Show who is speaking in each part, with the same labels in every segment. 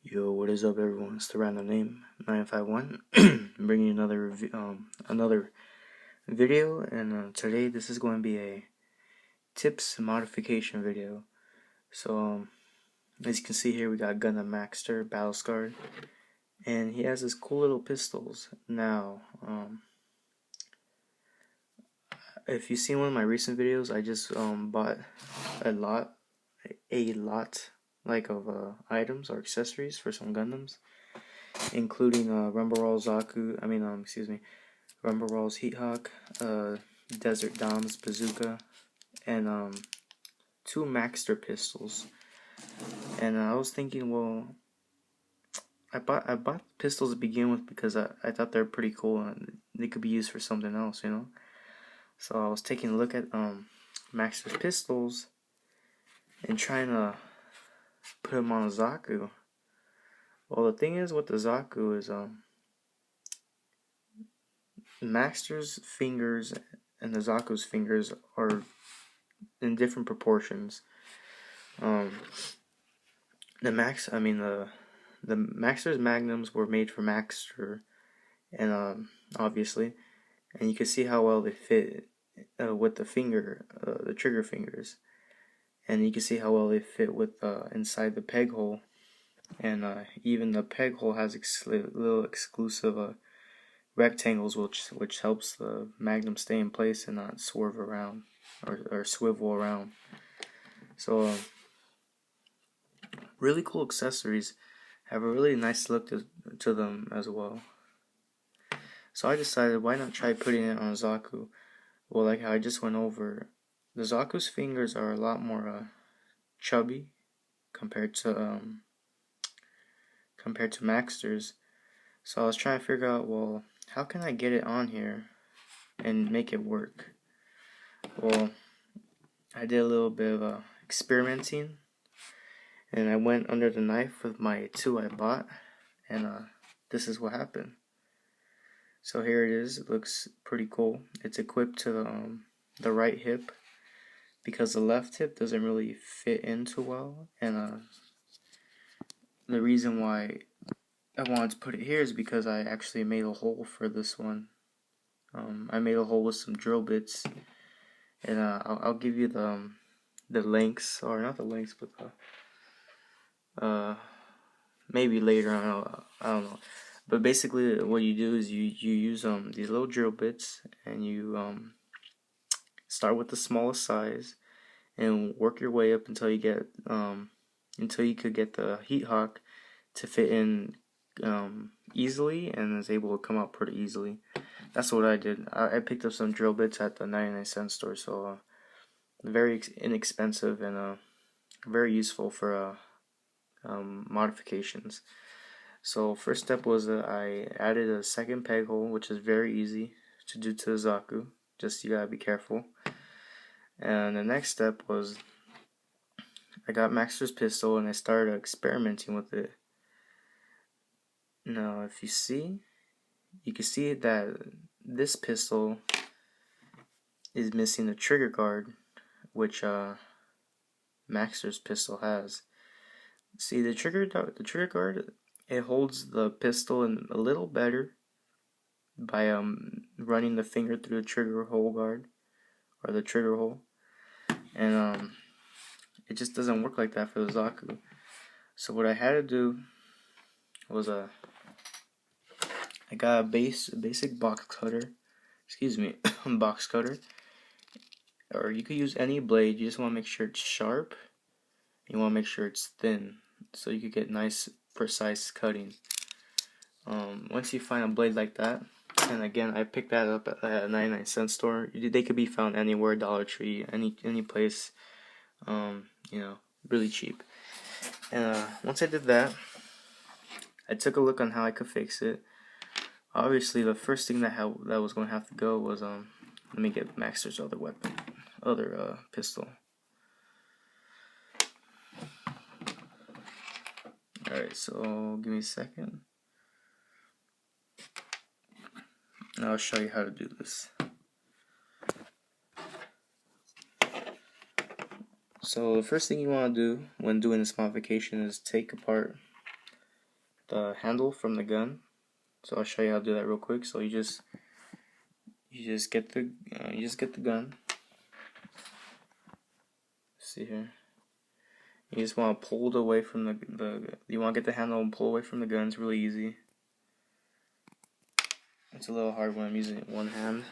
Speaker 1: Yo, what is up, everyone? It's the random name 951. Bringing you another video, and today this is going to be a tips modification video. So, as you can see here, we got Gundam Maxter, battle scarred, and he has his cool little pistols. Now, if you've seen one of my recent videos, I just bought a lot of items or accessories for some Gundams, including Rumbarall's Zaku. Rumbarall's Heat Hawk, Desert Dom's bazooka, and 2 Maxter pistols. And I was thinking, well, I bought pistols to begin with because I thought they're pretty cool and they could be used for something else, you know. So I was taking a look at Maxter's pistols and trying to put them on a Zaku. Well, the thing is with the Zaku is Maxter's fingers and the Zaku's fingers are in different proportions. The Maxter's magnums were made for Maxter, and obviously, and you can see how well they fit with the trigger fingers, and you can see how well they fit with inside the peg hole, and even the peg hole has little exclusive rectangles, which helps the magnum stay in place and not swerve around or swivel around. So really cool accessories, have a really nice look to them as well. So I decided, why not try putting it on Zaku? Well, like how I just went over, the Zaku's fingers are a lot more chubby compared to Maxter's. So I was trying to figure out, well, how can I get it on here and make it work? Well, I did a little bit of experimenting, and I went under the knife with my 2 I bought, and this is what happened. So here it is. It looks pretty cool. It's equipped to the right hip because the left hip doesn't really fit in too well, and the reason why I wanted to put it here is because I actually made a hole for this one. I made a hole with some drill bits, and I'll give you the links, or not the links, but maybe later on. I don't know. But basically, what you do is you use these little drill bits, and you start with the smallest size, and work your way up until you get until you could get the Heat Hawk to fit in easily, and is able to come out pretty easily. That's what I did. I picked up some drill bits at the 99-cent store, so very inexpensive and very useful for modifications. So first step was that I added a second peg hole, which is very easy to do to the Zaku. Just you gotta be careful. And the next step was I got Maxter's pistol and I started experimenting with it. Now, if you can see that this pistol is missing the trigger guard, which Maxter's pistol has. See, the trigger guard, it holds the pistol in a little better by running the finger through the trigger hole guard, or the trigger hole, and it just doesn't work like that for the Zaku. So what I had to do was I got a basic box cutter, box cutter, or you could use any blade. You just want to make sure it's sharp. You want to make sure it's thin, so you could get nice, precise cutting. Once you find a blade like that, and again, I picked that up at a 99-cent store. They could be found anywhere, Dollar Tree, any place, really cheap. And once I did that, I took a look on how I could fix it. Obviously, the first thing that was going to have to go was let me get Maxter's other pistol. Alright, so give me a second. And I'll show you how to do this. So the first thing you want to do when doing this modification is take apart the handle from the gun. So I'll show you how to do that real quick. So you just get the gun. See here. You just want to pull it away from you want to get the handle and pull away from the gun. It's really easy. It's a little hard when I'm using it one hand.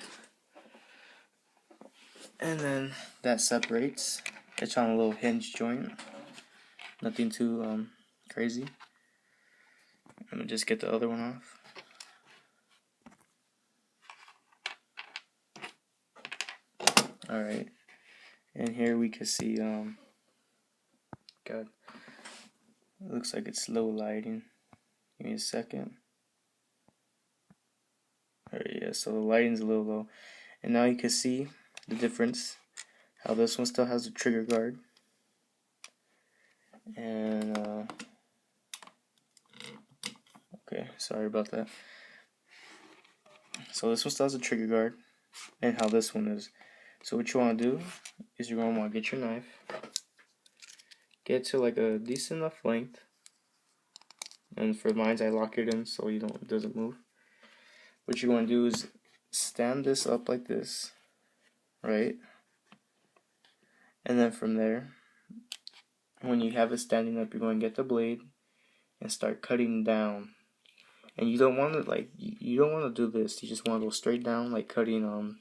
Speaker 1: And then that separates. It's on a little hinge joint. Nothing too crazy. Let me just get the other one off. Alright. And here we can see God. It looks like it's low lighting. Give me a second. Alright, yeah, so the lighting's a little low. And now you can see the difference. How this one still has a trigger guard. And okay, sorry about that. So this one still has a trigger guard, and how this one is. So what you want to do is you're going to want to get your knife, get to like a decent enough length, and for mine I lock it in so it doesn't move. What you want to do is stand this up like this, right? And then from there, when you have it standing up, you're going to get the blade and start cutting down. And you don't want to you don't want to do this. You just want to go straight down, like cutting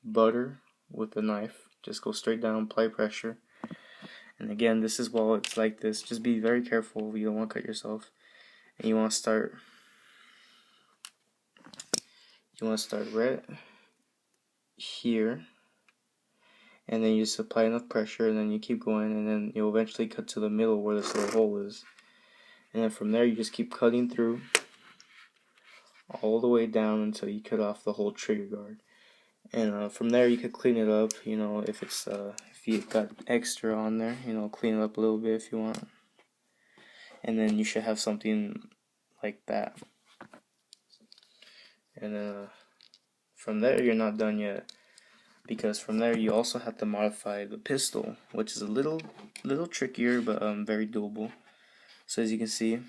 Speaker 1: butter with a knife. Just go straight down, apply pressure. And again, this is while it's like this. Just be very careful. You don't want to cut yourself. And you want to start. Right here. And then you just apply enough pressure, and then you keep going, and then you'll eventually cut to the middle where this little hole is. And then from there, you just keep cutting through all the way down until you cut off the whole trigger guard. And from there, you could clean it up. You know, if you got extra on there, clean it up a little bit if you want. And then you should have something like that. And from there, you're not done yet. Because from there you also have to modify the pistol, which is a little trickier, but very doable. So as you can see,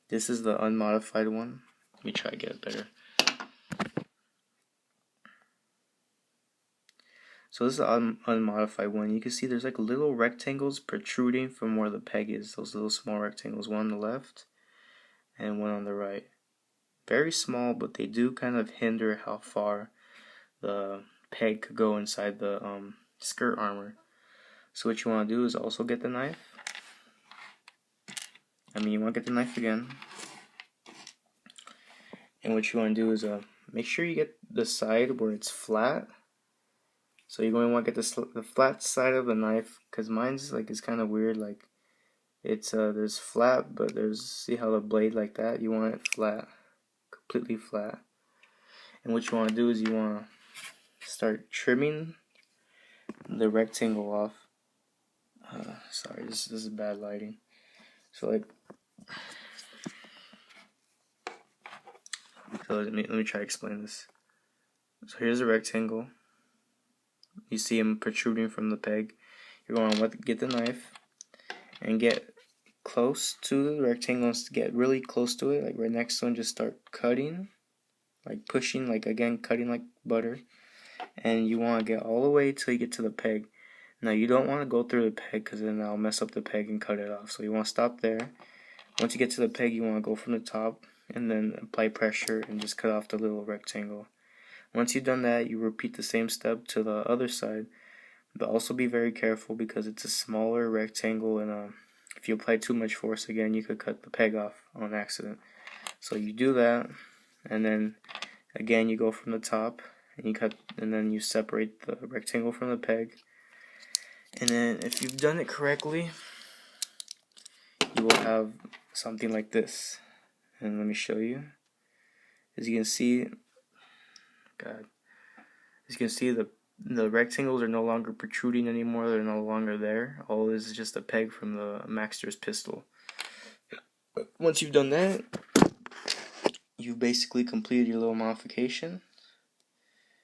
Speaker 1: this is the unmodified one. Let me try to get it better. So this is the unmodified one. You can see there's like little rectangles protruding from where the peg is. Those little small rectangles, one on the left and one on the right. Very small, but they do kind of hinder how far the peg could go inside the skirt armor. So what you want to do is also get the knife. You want to get the knife again. And what you want to do is make sure you get the side where it's flat. So you're going to want to get the flat side of the knife, because mine's it's kind of weird. Like it's there's flat, but see how the blade like that? You want it flat, completely flat. And what you want to do is you want to start trimming the rectangle off. Sorry, this is bad lighting. So let me try to explain this. So here's a rectangle. You see him protruding from the peg. You're going to get the knife and get close to the rectangle. Get really close to it, like right next to it, and just start cutting, like pushing, again cutting like butter. And you want to get all the way till you get to the peg. Now you don't want to go through the peg, because then I'll mess up the peg and cut it off. So you want to stop there. Once you get to the peg, you want to go from the top and then apply pressure and just cut off the little rectangle. Once you've done that, you repeat the same step to the other side, but also be very careful because it's a smaller rectangle, and if you apply too much force again, you could cut the peg off on accident. So you do that, and then again you go from the top and you cut, and then you separate the rectangle from the peg. And then if you've done it correctly, you will have something like this. And let me show you. As you can see, as you can see, the rectangles are no longer protruding anymore. They're no longer there. All this is just a peg from the Maxter's pistol. Once you've done that, you've basically completed your little modification.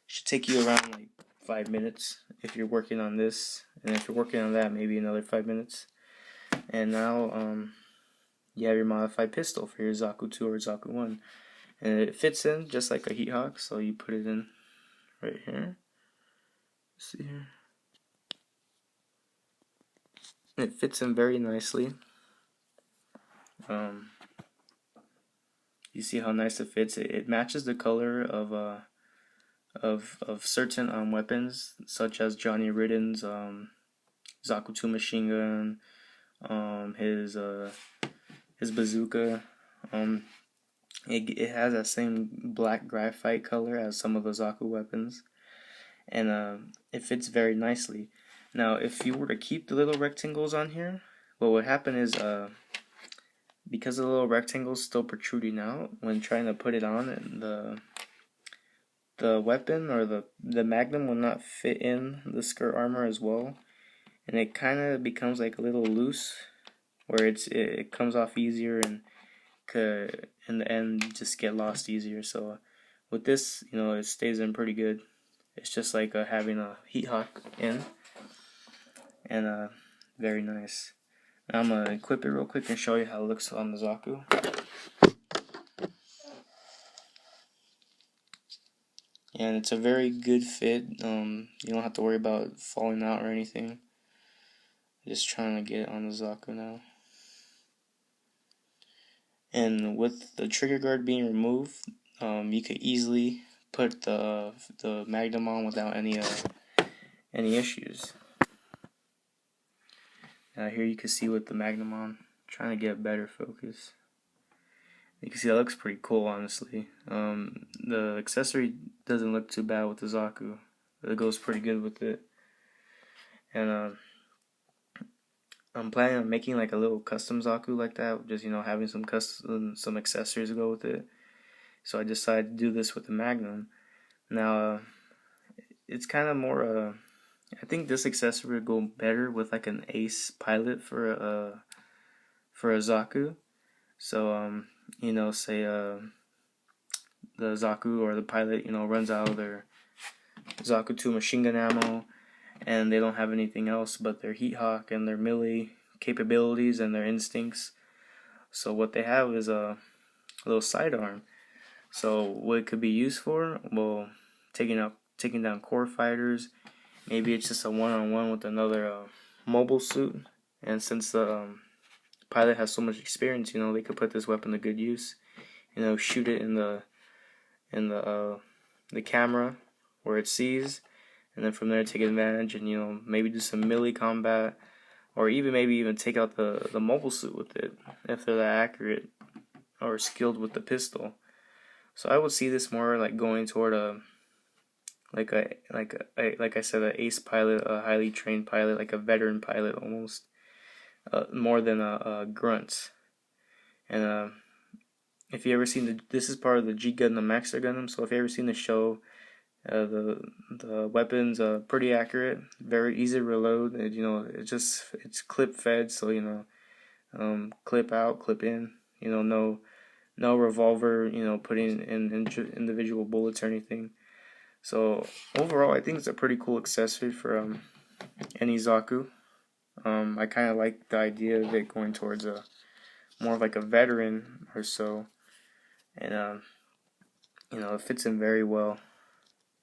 Speaker 1: Should take you around 5 minutes if you're working on this, and if you're working on that, maybe another 5 minutes. And now you have your modified pistol for your Zaku 2 or Zaku 1. And it fits in just like a heat hawk, so you put it in right here. See here. It fits in very nicely. You see how nice it fits. It matches the color of certain weapons, such as Johnny Ridden's Zaku 2 machine gun, his bazooka. It has that same black graphite color as some of the Zaku weapons, and it fits very nicely. Now, if you were to keep the little rectangles on here, what would happen is because the little rectangles still protruding out when trying to put it on, and the weapon or the magnum will not fit in the skirt armor as well, and it kind of becomes like a little loose, where it comes off easier and could in the end just get lost easier. So with this, it stays in pretty good. It's just like having a heat hawk in, and very nice. Now I'm gonna equip it real quick and show you how it looks on the Zaku. And it's a very good fit. You don't have to worry about falling out or anything. Just trying to get it on the Zaku now. And with the trigger guard being removed, you could easily put the magnum on without any issues. Now here you can see with the magnum on, trying to get a better focus. You can see that looks pretty cool, honestly. The accessory doesn't look too bad with the Zaku. It goes pretty good with it. And I'm planning on making like a little custom Zaku like that, just having some accessories to go with it. So I decided to do this with the Magnum. Now it's kind of more. I think this accessory would go better with like an ace pilot for a Zaku. So say the Zaku or the pilot runs out of their Zaku 2 machine gun ammo, and they don't have anything else but their heat hawk and their melee capabilities and their instincts. So what they have is a little sidearm. So what it could be used for? Well, taking down core fighters. Maybe it's just a one-on-one with another mobile suit. And since the pilot has so much experience, they could put this weapon to good use. Shoot it in the camera where it sees, and then from there take advantage and maybe do some melee combat, or even take out the mobile suit with it if they're that accurate or skilled with the pistol. So I would see this more like going toward like I said, an ace pilot, a highly trained pilot, like a veteran pilot almost, more than a grunt. And if you ever seen this is part of the G Gundam Maxter Gundam. So if you ever seen the show, the weapons are pretty accurate, very easy to reload. It's clip fed, so clip out, clip in. No revolver, putting in individual bullets or anything. So overall, I think it's a pretty cool accessory for any Zaku. I kind of like the idea of it going towards more of like a veteran or so, and it fits in very well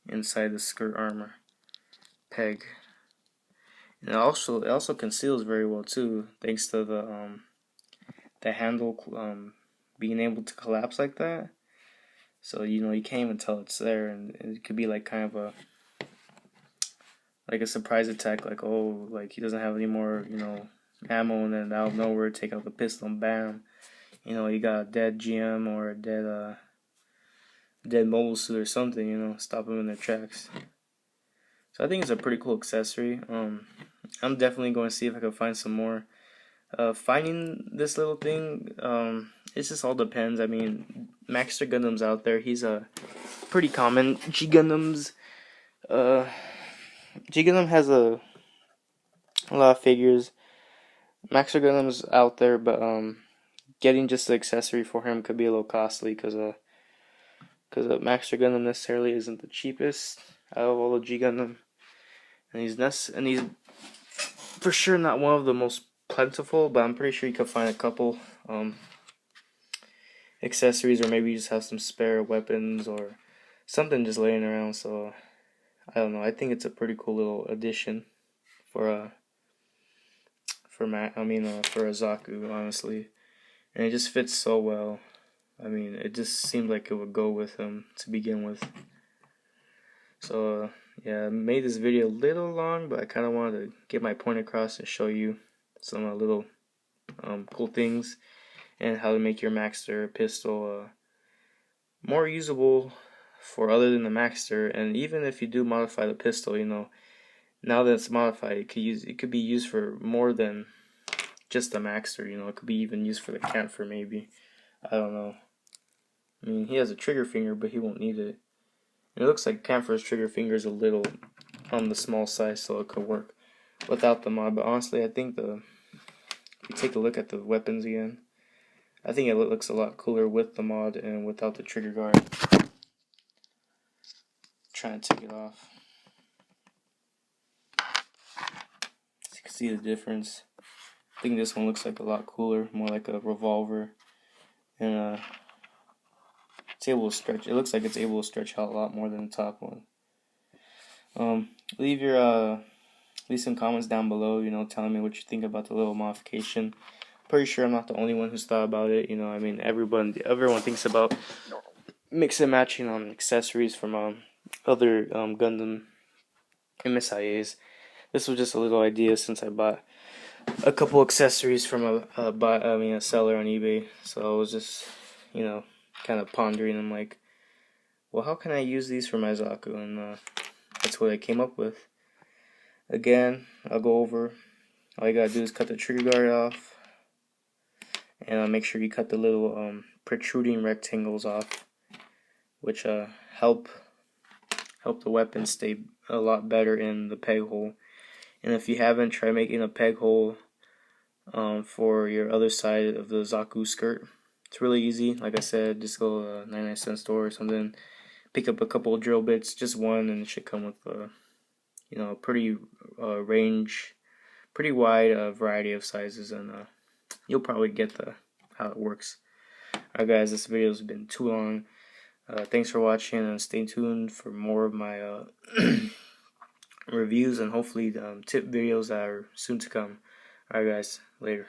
Speaker 1: inside the skirt armor peg, and it also conceals very well too, thanks to the handle being able to collapse like that. So you can't even tell it's there, and it could be like kind of a surprise attack, like he doesn't have any more ammo, and then out of nowhere take out the pistol and bam, you got a dead GM or a dead mobile suit or something, stop them in their tracks. So I think it's a pretty cool accessory. I'm definitely going to see if I can find some more. Finding this little thing, it just all depends. I mean, Maxter Gundam's out there. He's a pretty common. G Gundam has a lot of figures. Maxter Gundam's out there, but getting just the accessory for him could be a little costly because Maxter Gundam necessarily isn't the cheapest out of all the G Gundam, and he's for sure not one of the most plentiful, but I'm pretty sure you could find a couple accessories, or maybe you just have some spare weapons or something just laying around. So I don't know. I think it's a pretty cool little addition for for a Zaku, honestly, and it just fits so well. I mean, it just seemed like it would go with him to begin with. So yeah, I made this video a little long, but I kind of wanted to get my point across and show you some little cool things and how to make your Maxter pistol more usable for other than the Maxter. And even if you do modify the pistol, you know, now that it's modified, it could be used for more than just the Maxter. You know, it could be even used for the Camphor, maybe. I don't know. I mean, he has a trigger finger, but he won't need it. And it looks like Camphor's trigger finger is a little on the small size, so it could work without the mod. But honestly, I think if you take a look at the weapons again, I think it looks a lot cooler with the mod and without the trigger guard. Trying to take it off. So you can see the difference. I think this one looks like a lot cooler, more like a revolver, and it's able to stretch. It looks like it's able to stretch out a lot more than the top one. Leave some comments down below, you know, telling me what you think about the little modification. Pretty sure I'm not the only one who's thought about it. You know, I mean, everyone thinks about mix and matching accessories from other Gundam MSIAs. This was just a little idea since I bought a couple accessories from a seller on eBay. So I was just, you know, kind of pondering. I'm like, well, how can I use these for my Zaku? And that's what I came up with. Again, I'll go over. All you gotta do is cut the trigger guard off, and make sure you cut the little protruding rectangles off, which help the weapon stay a lot better in the peg hole. And if you haven't, try making a peg hole for your other side of the Zaku skirt. It's really easy. Like I said, just go to a 99-cent store or something, pick up a couple of drill bits, just one, and it should come with you know, a pretty wide variety of sizes, and you'll probably get how it works. Alright guys, this video has been too long. Thanks for watching, and stay tuned for more of my reviews and hopefully tip videos that are soon to come. Alright guys, later.